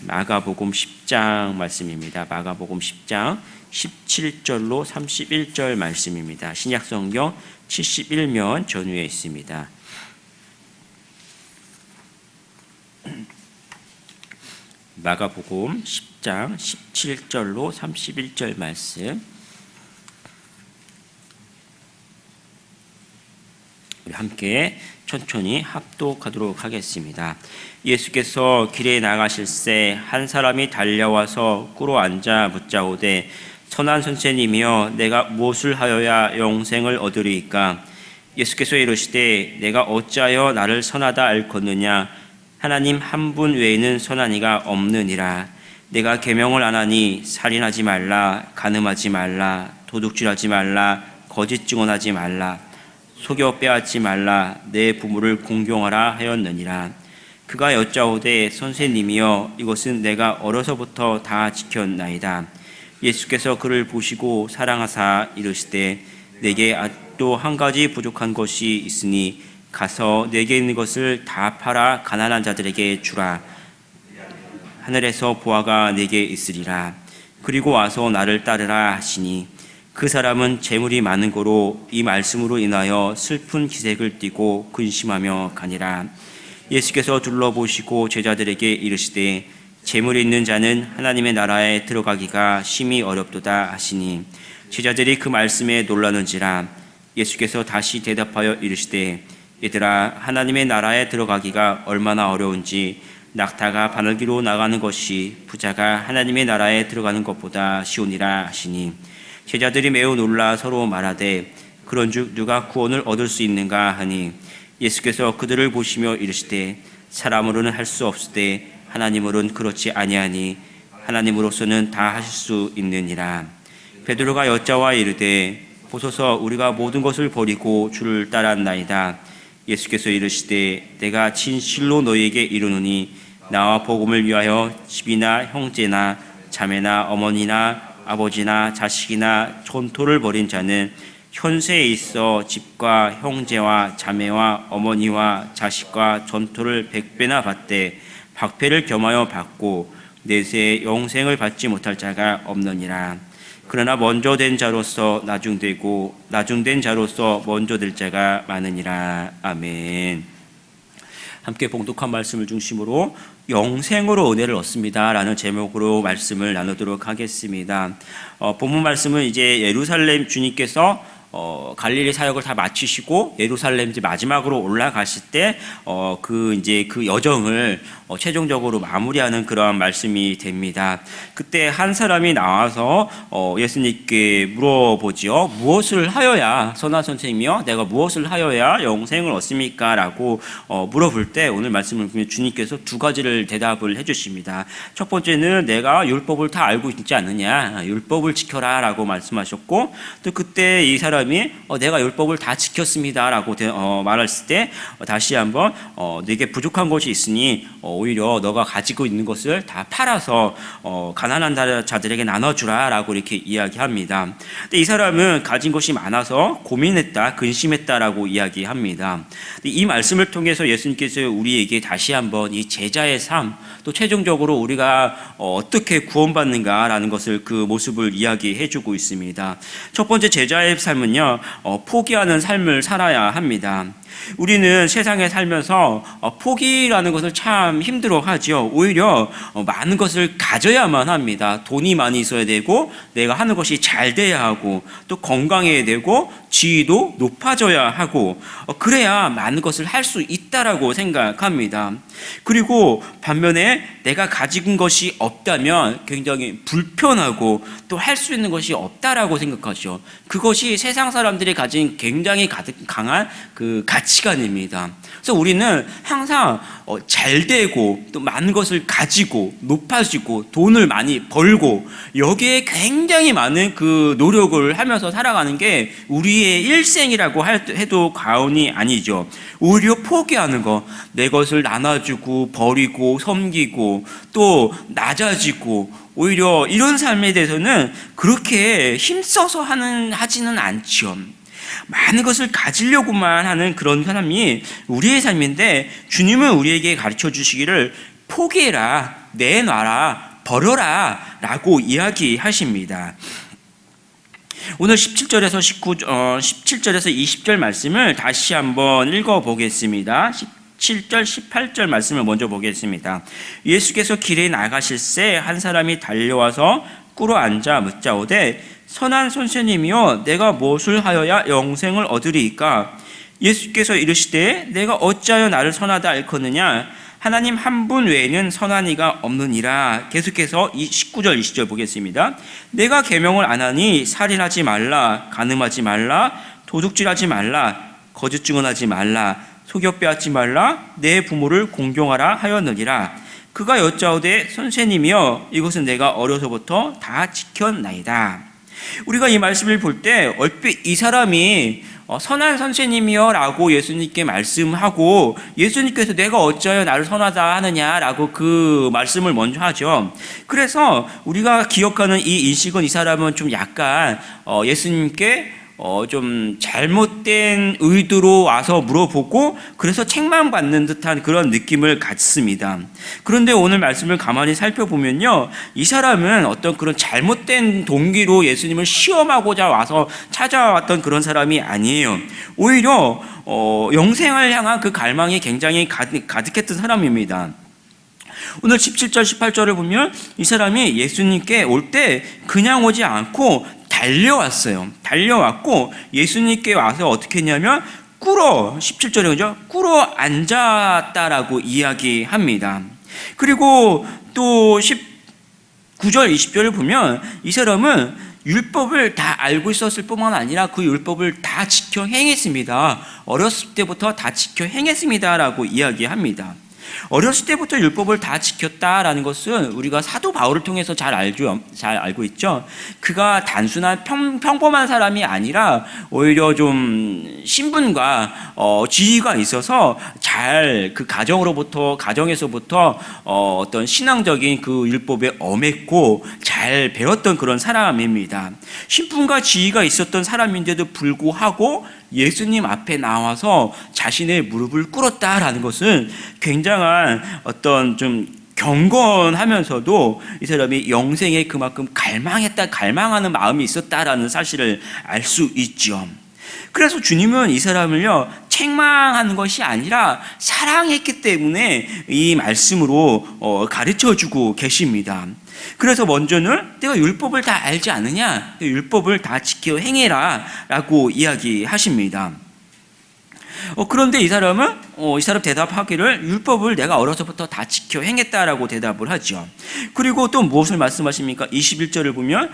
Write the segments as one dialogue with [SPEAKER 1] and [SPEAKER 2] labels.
[SPEAKER 1] 마가복음 10장 말씀입니다. 마가복음 10장 17절로 31절 말씀입니다. 신약성경 71면 전후에 있습니다. 마가복음 10장 17절로 31절 말씀, 우리 함께 천천히 합독하도록 하겠습니다. 예수께서 길에 나가실새 한 사람이 달려와서 꿇어 앉아 묻자오되 선한 선생님이여 내가 무엇을 하여야 영생을 얻으리이까? 예수께서 이르시되 내가 어찌하여 나를 선하다 알겠느냐? 하나님 한 분 외에는 선한 이가 없느니라. 내가 계명을 안 하니 살인하지 말라, 간음하지 말라, 도둑질하지 말라, 거짓 증언하지 말라, 속여 빼앗지 말라, 내 부모를 공경하라 하였느니라. 그가 여짜오되 선생님이여 이것은 내가 어려서부터 다 지켰나이다. 예수께서 그를 보시고 사랑하사 이르시되 내게 또 한 가지 부족한 것이 있으니 가서 내게 있는 것을 다 팔아 가난한 자들에게 주라. 하늘에서 보화가 내게 있으리라. 그리고 와서 나를 따르라 하시니 그 사람은 재물이 많은 고로 이 말씀으로 인하여 슬픈 기색을 띠고 근심하며 가니라. 예수께서 둘러보시고 제자들에게 이르시되 재물이 있는 자는 하나님의 나라에 들어가기가 심히 어렵도다 하시니 제자들이 그 말씀에 놀라는지라. 예수께서 다시 대답하여 이르시되 얘들아, 하나님의 나라에 들어가기가 얼마나 어려운지 낙타가 바늘기로 나가는 것이 부자가 하나님의 나라에 들어가는 것보다 쉬우니라 하시니 제자들이 매우 놀라 서로 말하되 그런즉 누가 구원을 얻을 수 있는가 하니 예수께서 그들을 보시며 이르시되 사람으로는 할 수 없으되 하나님으로는 그렇지 아니하니 하나님으로서는 다 하실 수 있느니라. 베드로가 여짜와 이르되 보소서 우리가 모든 것을 버리고 주를 따랐나이다. 예수께서 이르시되 내가 진실로 너희에게 이르노니 나와 복음을 위하여 집이나 형제나 자매나 어머니나 아버지나 자식이나 전토를 벌인 자는 현세에 있어 집과 형제와 자매와 어머니와 자식과 전토를 100배나 받되 박패를 겸하여 받고 내세 영생을 받지 못할 자가 없느니라. 그러나 먼저 된 자로서 나중되고 나중된 자로서 먼저 될 자가 많으니라. 아멘. 함께 봉독한 말씀을 중심으로 영생으로 은혜를 얻습니다 라는 제목으로 말씀을 나누도록 하겠습니다. 본문 말씀은 이제 예루살렘 주님께서 갈릴리 사역을 다 마치시고 예루살렘 이제 마지막으로 올라가실 때 그 여정을 최종적으로 마무리하는 그러한 말씀이 됩니다. 그때 한 사람이 나와서 예수님께 물어보지요. 무엇을 하여야 선한 선생님이요? 내가 무엇을 하여야 영생을 얻습니까? 라고 물어볼 때 오늘 말씀을 보면 주님께서 두 가지를 대답을 해주십니다. 첫 번째는 내가 율법을 다 알고 있지 않느냐? 율법을 지켜라 라고 말씀하셨고 또 그때 이 사람이 내가 율법을 다 지켰습니다 라고 말했을 때 다시 한번 내게 부족한 것이 있으니 오히려 너가 가지고 있는 것을 다 팔아서 가난한 자들에게 나눠주라 라고 이렇게 이야기합니다. 근데 이 사람은 가진 것이 많아서 고민했다, 근심했다 라고 이야기합니다. 이 말씀을 통해서 예수님께서 우리에게 다시 한번 이 제자의 삶, 또 최종적으로 우리가 어떻게 구원받는가 라는 것을 그 모습을 이야기해주고 있습니다. 첫 번째 제자의 삶은요, 포기하는 삶을 살아야 합니다. 우리는 세상에 살면서 포기라는 것을 참 힘들어하죠. 오히려 많은 것을 가져야만 합니다. 돈이 많이 있어야 되고 내가 하는 것이 잘 돼야 하고 또 건강해야 되고 지위도 높아져야 하고 그래야 많은 것을 할 수 있다라고 생각합니다. 그리고 반면에 내가 가진 것이 없다면 굉장히 불편하고 또 할 수 있는 것이 없다라고 생각하죠. 그것이 세상 사람들이 가진 굉장히 강한 그 가치관입니다. 그래서 우리는 항상 잘 되고 또 많은 것을 가지고 높아지고 돈을 많이 벌고 여기에 굉장히 많은 그 노력을 하면서 살아가는 게 우리의 일생이라고 해도 과언이 아니죠. 오히려 포기하는 거, 내 것을 나눠주고 버리고 섬기고 또 낮아지고 오히려 이런 삶에 대해서는 그렇게 힘써서 하지는 않죠. 많은 것을 가지려고만 하는 그런 사람이 우리의 삶인데 주님은 우리에게 가르쳐 주시기를 포기해라. 내놔라, 버려라 라고 이야기하십니다. 오늘 17절에서 20절 말씀을 다시 한번 읽어보겠습니다. 17절, 18절 말씀을 먼저 보겠습니다. 예수께서 길에 나가실새 한 사람이 달려와서 꿇어 앉아 묻자오되 선한 선생님이여 내가 무엇을 하여야 영생을 얻으리이까? 예수께서 이르시되 내가 어찌하여 나를 선하다 일컫느냐? 하나님 한 분 외에는 선한 이가 없느니라. 계속해서 19절 20절 보겠습니다. 내가 계명을 안 하니 살인하지 말라, 간음하지 말라, 도둑질하지 말라, 거짓 증언하지 말라, 속여 빼앗지 말라, 내 부모를 공경하라 하였느니라. 그가 여짜오되 선생님이여 이것은 내가 어려서부터 다 지켰나이다. 우리가 이 말씀을 볼 때 얼핏 이 사람이 선한 선생님이여 라고 예수님께 말씀하고 예수님께서 내가 어찌하여 나를 선하다 하느냐라고 그 말씀을 먼저 하죠. 그래서 우리가 기억하는 이 인식은 이 사람은 좀 약간 예수님께 좀 잘못된 의도로 와서 물어보고 그래서 책망받는 듯한 그런 느낌을 갖습니다. 그런데 오늘 말씀을 가만히 살펴보면요, 이 사람은 어떤 그런 잘못된 동기로 예수님을 시험하고자 와서 찾아왔던 그런 사람이 아니에요. 오히려 영생을 향한 그 갈망이 굉장히 가득했던 사람입니다. 오늘 17절 18절을 보면 이 사람이 예수님께 올 때 그냥 오지 않고 달려왔어요. 달려왔고 예수님께 와서 어떻게 했냐면 꿇어, 17절에 그죠? 꿇어 앉았다라고 이야기합니다. 그리고 또 19절 20절을 보면 이 사람은 율법을 다 알고 있었을 뿐만 아니라 그 율법을 다 지켜 행했습니다. 어렸을 때부터 다 지켜 행했습니다라고 이야기합니다. 어렸을 때부터 율법을 다 지켰다라는 것은 우리가 사도 바울을 통해서 잘 알고 있죠. 그가 단순한 평범한 사람이 아니라 오히려 좀 신분과 지위가 있어서 잘 그 가정에서부터 어떤 신앙적인 그 율법에 엄했고 잘 배웠던 그런 사람입니다. 신분과 지위가 있었던 사람인데도 불구하고 예수님 앞에 나와서 자신의 무릎을 꿇었다라는 것은 굉장한 어떤 좀 경건하면서도 이 사람이 영생에 그만큼 갈망하는 마음이 있었다라는 사실을 알 수 있죠. 그래서 주님은 이 사람을요 책망하는 것이 아니라 사랑했기 때문에 이 말씀으로 가르쳐주고 계십니다. 그래서 먼저는 내가 율법을 다 알지 않느냐, 율법을 다 지켜 행해라 라고 이야기하십니다. 그런데 이 사람 대답하기를 율법을 내가 어려서부터 다 지켜 행했다라고 대답을 하죠. 그리고 또 무엇을 말씀하십니까? 21절을 보면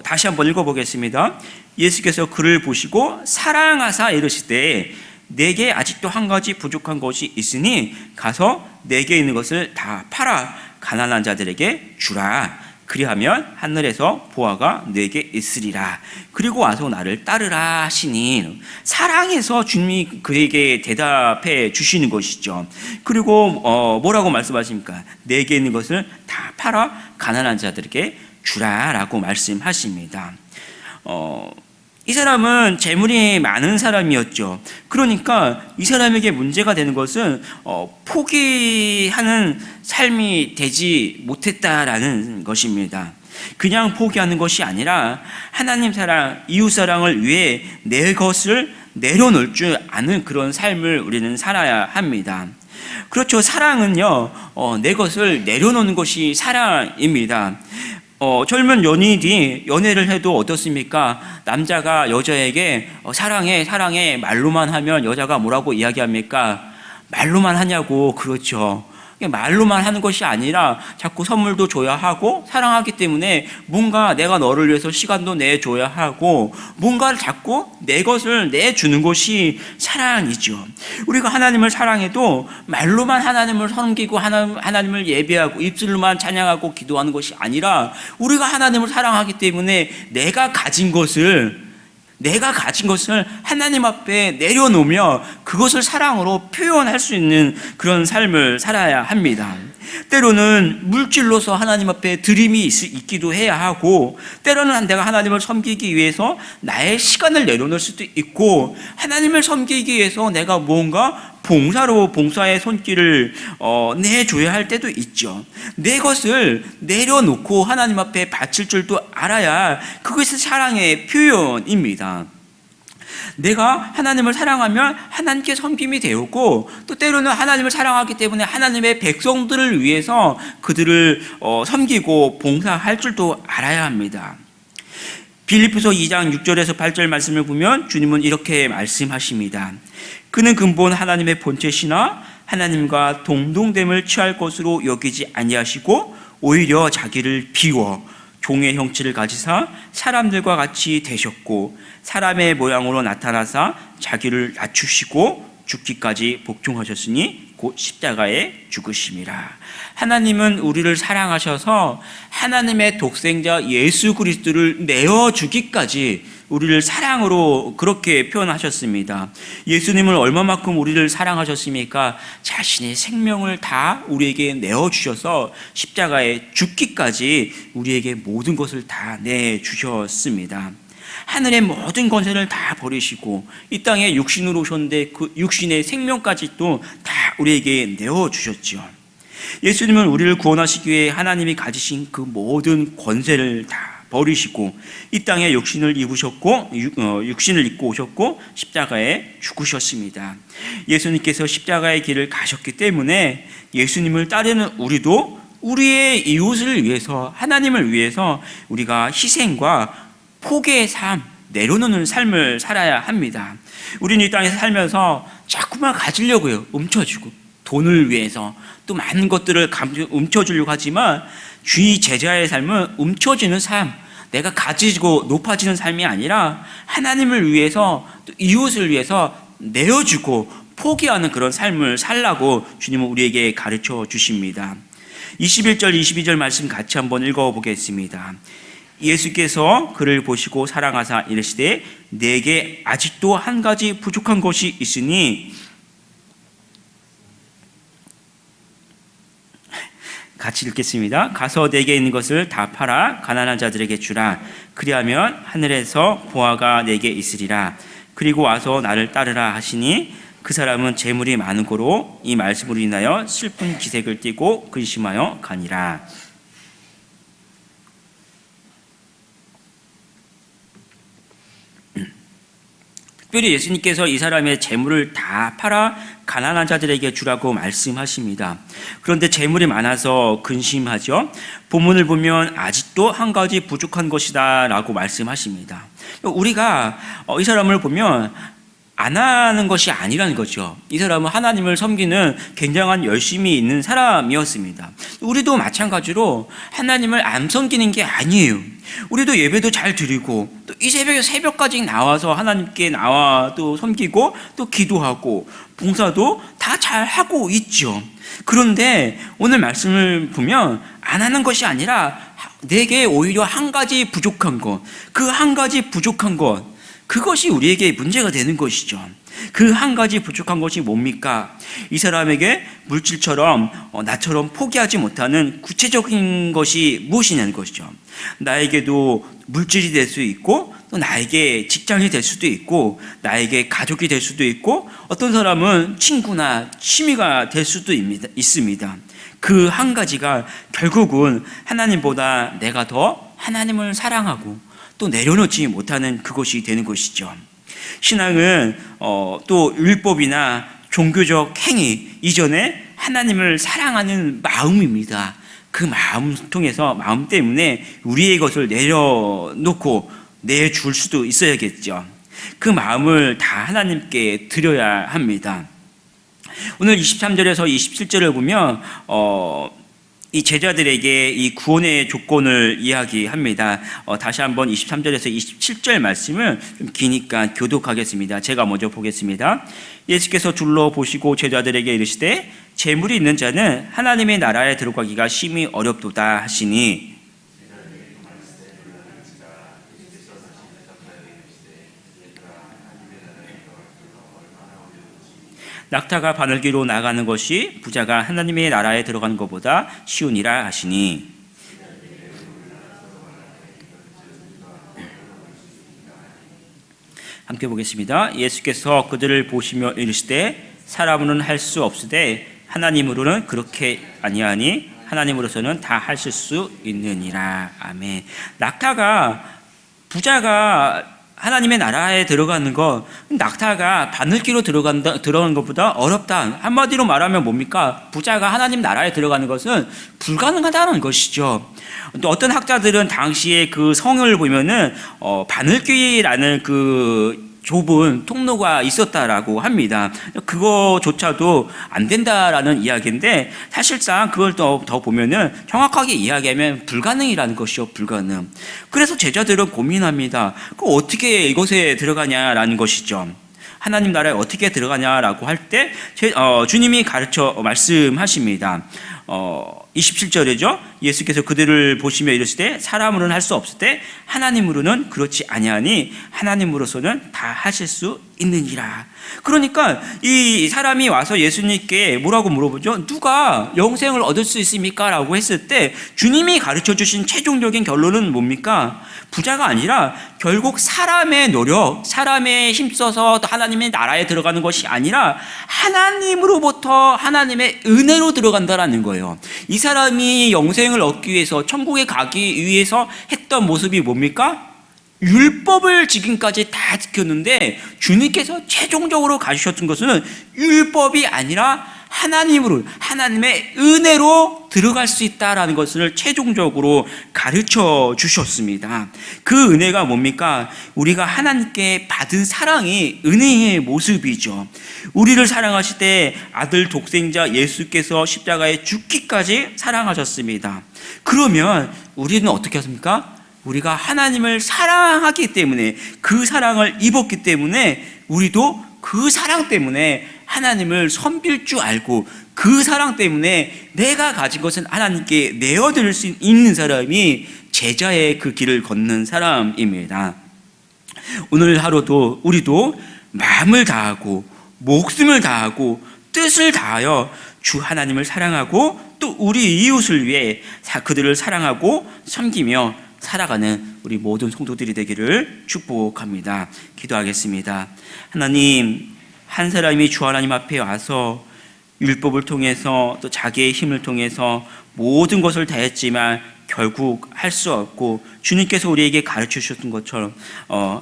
[SPEAKER 1] 다시 한번 읽어보겠습니다. 예수께서 그를 보시고 사랑하사 이르시되 내게 아직도 한 가지 부족한 것이 있으니 가서 내게 있는 것을 다 팔아 가난한 자들에게 주라. 그리하면 하늘에서 보화가 내게 있으리라. 그리고 와서 나를 따르라 하시니 사랑해서 주님이 그에게 대답해 주시는 것이죠. 그리고 뭐라고 말씀하십니까? 내게 있는 것을 다 팔아 가난한 자들에게 주라라고 말씀하십니다. 이 사람은 재물이 많은 사람이었죠. 그러니까 이 사람에게 문제가 되는 것은 포기하는 삶이 되지 못했다라는 것입니다. 그냥 포기하는 것이 아니라 하나님 사랑, 이웃 사랑을 위해 내 것을 내려놓을 줄 아는 그런 삶을 우리는 살아야 합니다. 그렇죠. 사랑은요, 내 것을 내려놓는 것이 사랑입니다. 젊은 연인이 연애를 해도 어떻습니까? 남자가 여자에게 사랑해 말로만 하면 여자가 뭐라고 이야기합니까? 말로만 하냐고. 그렇죠. 말로만 하는 것이 아니라 자꾸 선물도 줘야 하고 사랑하기 때문에 뭔가 내가 너를 위해서 시간도 내줘야 하고 뭔가를 자꾸 내 것을 내주는 것이 사랑이죠. 우리가 하나님을 사랑해도 말로만 하나님을 섬기고 하나님을 예배하고 입술로만 찬양하고 기도하는 것이 아니라 우리가 하나님을 사랑하기 때문에 내가 가진 것을 하나님 앞에 내려놓으며 그것을 사랑으로 표현할 수 있는 그런 삶을 살아야 합니다. 때로는 물질로서 하나님 앞에 드림이 있기도 해야 하고 때로는 내가 하나님을 섬기기 위해서 나의 시간을 내려놓을 수도 있고 하나님을 섬기기 위해서 내가 뭔가 봉사로 봉사의 손길을 내줘야 할 때도 있죠. 내 것을 내려놓고 하나님 앞에 바칠 줄도 알아야 그것이 사랑의 표현입니다. 내가 하나님을 사랑하면 하나님께 섬김이 되었고, 또 때로는 하나님을 사랑하기 때문에 하나님의 백성들을 위해서 그들을 섬기고 봉사할 줄도 알아야 합니다. 빌립보서 2장 6절에서 8절 말씀을 보면 주님은 이렇게 말씀하십니다. 그는 근본 하나님의 본체시나 하나님과 동등됨을 취할 것으로 여기지 아니하시고 오히려 자기를 비워 종의 형체를 가지사 사람들과 같이 되셨고 사람의 모양으로 나타나사 자기를 낮추시고 죽기까지 복종하셨으니 곧 십자가에 죽으심이라. 하나님은 우리를 사랑하셔서 하나님의 독생자 예수 그리스도를 내어주기까지 우리를 사랑으로 그렇게 표현하셨습니다. 예수님은 얼마만큼 우리를 사랑하셨습니까? 자신의 생명을 다 우리에게 내어주셔서 십자가에 죽기까지 우리에게 모든 것을 다 내주셨습니다. 하늘의 모든 권세를 다 버리시고 이 땅에 육신으로 오셨는데 그 육신의 생명까지도 다 우리에게 내어주셨죠. 예수님은 우리를 구원하시기 위해 하나님이 가지신 그 모든 권세를 다 버리시고 이 땅에 육신을 입으셨고 육신을 입고 오셨고 십자가에 죽으셨습니다. 예수님께서 십자가의 길을 가셨기 때문에 예수님을 따르는 우리도 우리의 이웃을 위해서 하나님을 위해서 우리가 희생과 포기의 삶, 내려놓는 삶을 살아야 합니다. 우리는 이 땅에서 살면서 자꾸만 가지려고요. 훔쳐주고 돈을 위해서 또 많은 것들을 훔쳐주려고 하지만 주의 제자의 삶은 훔쳐주는 삶, 내가 가지고 높아지는 삶이 아니라 하나님을 위해서 또 이웃을 위해서 내어주고 포기하는 그런 삶을 살라고 주님은 우리에게 가르쳐 주십니다. 21절 22절 말씀 같이 한번 읽어보겠습니다. 예수께서 그를 보시고 사랑하사 이르시되 내게 아직도 한 가지 부족한 것이 있으니 같이 읽겠습니다. 가서 내게 있는 것을 다 팔아 가난한 자들에게 주라. 그리하면 하늘에서 보화가 내게 있으리라. 그리고 와서 나를 따르라 하시니 그 사람은 재물이 많은 고로 이 말씀으로 인하여 슬픈 기색을 띠고 근심하여 가니라. 특별히 예수님께서 이 사람의 재물을 다 팔아 가난한 자들에게 주라고 말씀하십니다. 그런데 재물이 많아서 근심하죠. 본문을 보면 아직도 한 가지 부족한 것이다 라고 말씀하십니다. 우리가 이 사람을 보면 안 하는 것이 아니라는 거죠. 이 사람은 하나님을 섬기는 굉장한 열심이 있는 사람이었습니다. 우리도 마찬가지로 하나님을 안 섬기는 게 아니에요. 우리도 예배도 잘 드리고 또 이 새벽에 새벽까지 나와서 하나님께 나와 또 섬기고 또 기도하고 봉사도 다 잘 하고 있죠. 그런데 오늘 말씀을 보면 안 하는 것이 아니라 내게 오히려 한 가지 부족한 것, 그 한 가지 부족한 것, 그것이 우리에게 문제가 되는 것이죠. 그 한 가지 부족한 것이 뭡니까? 이 사람에게 물질처럼 나처럼 포기하지 못하는 구체적인 것이 무엇이냐는 것이죠. 나에게도 물질이 될 수 있고 또 나에게 직장이 될 수도 있고 나에게 가족이 될 수도 있고 어떤 사람은 친구나 취미가 될 수도 있습니다. 그 한 가지가 결국은 하나님보다 내가 더 하나님을 사랑하고 또 내려놓지 못하는 그것이 되는 것이죠. 신앙은 또 율법이나 종교적 행위 이전에 하나님을 사랑하는 마음입니다. 그 마음 통해서 마음 때문에 우리의 것을 내려놓고 내줄 수도 있어야겠죠. 그 마음을 다 하나님께 드려야 합니다. 오늘 23절에서 27절을 보면 이 제자들에게 이 구원의 조건을 이야기합니다. 다시 한번 23절에서 27절 말씀을 좀 기니까 교독하겠습니다. 제가 먼저 보겠습니다. 예수께서 둘러보시고 제자들에게 이르시되 재물이 있는 자는 하나님의 나라에 들어가기가 심히 어렵도다 하시니 낙타가 바늘기로 나가는 것이 부자가 하나님의 나라에 들어가는 것보다 쉬우니라 하시니 함께 보겠습니다. 예수께서 그들을 보시며 이르시되 사람으로는 할 수 없으되 하나님으로는 그렇게 아니하니 하나님으로서는 다 하실 수 있느니라. 아멘. 낙타가 부자가 하나님의 나라에 들어가는 것, 낙타가 바늘기로 들어가는 것보다 어렵다. 한마디로 말하면 뭡니까? 부자가 하나님 나라에 들어가는 것은 불가능하다는 것이죠. 또 어떤 학자들은 당시에 그 성을 보면은 바늘귀라는 그 좁은 통로가 있었다라고 합니다. 그거조차도 안 된다라는 이야기인데, 사실상 그걸 더 보면은 정확하게 이야기하면 불가능이라는 것이요, 불가능. 그래서 제자들은 고민합니다. 그 어떻게 이곳에 들어가냐라는 것이죠. 하나님 나라에 어떻게 들어가냐라고 할 때 주님이 가르쳐 말씀하십니다. 27절이죠. 예수께서 그들을 보시며 이르시되 사람으로는 할 수 없을 때 하나님으로는 그렇지 아니하니 하나님으로서는 다 하실 수 있느니라. 그러니까 이 사람이 와서 예수님께 뭐라고 물어보죠? 누가 영생을 얻을 수 있습니까? 라고 했을 때 주님이 가르쳐 주신 최종적인 결론은 뭡니까? 부자가 아니라 결국 사람의 노력, 사람의 힘써서 하나님의 나라에 들어가는 것이 아니라 하나님으로부터 하나님의 은혜로 들어간다라는 거예요. 이 사람이 영생을 얻기 위해서, 천국에 가기 위해서 했던 모습이 뭡니까? 율법을 지금까지 다 지켰는데 주님께서 최종적으로 가르치셨던 것은 율법이 아니라 하나님으로, 하나님의 은혜로 들어갈 수 있다라는 것을 최종적으로 가르쳐 주셨습니다. 그 은혜가 뭡니까? 우리가 하나님께 받은 사랑이 은혜의 모습이죠. 우리를 사랑하실 때 아들 독생자 예수께서 십자가에 죽기까지 사랑하셨습니다. 그러면 우리는 어떻게 하십니까? 우리가 하나님을 사랑하기 때문에, 그 사랑을 입었기 때문에 우리도 그 사랑 때문에 하나님을 섬길 줄 알고, 그 사랑 때문에 내가 가진 것은 하나님께 내어드릴 수 있는 사람이 제자의 그 길을 걷는 사람입니다. 오늘 하루도 우리도 마음을 다하고 목숨을 다하고 뜻을 다하여 주 하나님을 사랑하고 또 우리 이웃을 위해 그들을 사랑하고 섬기며 살아가는 우리 모든 성도들이 되기를 축복합니다. 기도하겠습니다. 하나님, 한 사람이 주 하나님 앞에 와서 율법을 통해서 또 자기의 힘을 통해서 모든 것을 다했지만 결국 할 수 없고, 주님께서 우리에게 가르쳐 주셨던 것처럼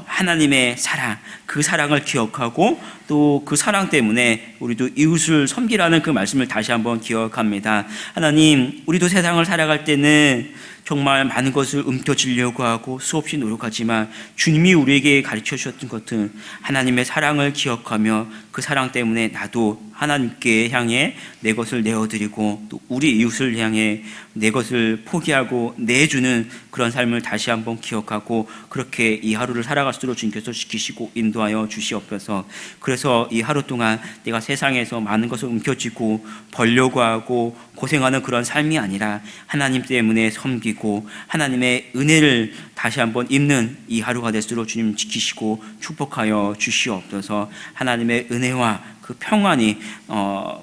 [SPEAKER 1] 하나님의 사랑, 그 사랑을 기억하고 또 그 사랑 때문에 우리도 이웃을 섬기라는 그 말씀을 다시 한번 기억합니다. 하나님, 우리도 세상을 살아갈 때는 정말 많은 것을 움켜쥐려고 하고 수없이 노력하지만 주님이 우리에게 가르쳐 주셨던 것은 하나님의 사랑을 기억하며 그 사랑 때문에 나도 하나님께 향해 내 것을 내어드리고 또 우리 이웃을 향해 내 것을 포기하고 내주는 그런 삶을 다시 한번 기억하고, 그렇게 이 하루를 살아갈 수 있도록 주님께서 지키시고 인도하여 주시옵소서. 그래서 이 하루 동안 내가 세상에서 많은 것을 움켜쥐고 벌려고 하고 고생하는 그런 삶이 아니라 하나님 때문에 섬기고 하나님의 은혜를 다시 한번 입는 이 하루가 될수록 주님 지키시고 축복하여 주시옵소서. 하나님의 은혜와 그 평안이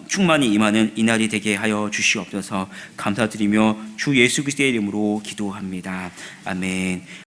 [SPEAKER 1] 충만히 임하는 이날이 되게 하여 주시옵소서. 감사드리며 주 예수 그리스도의 이름으로 기도합니다. 아멘.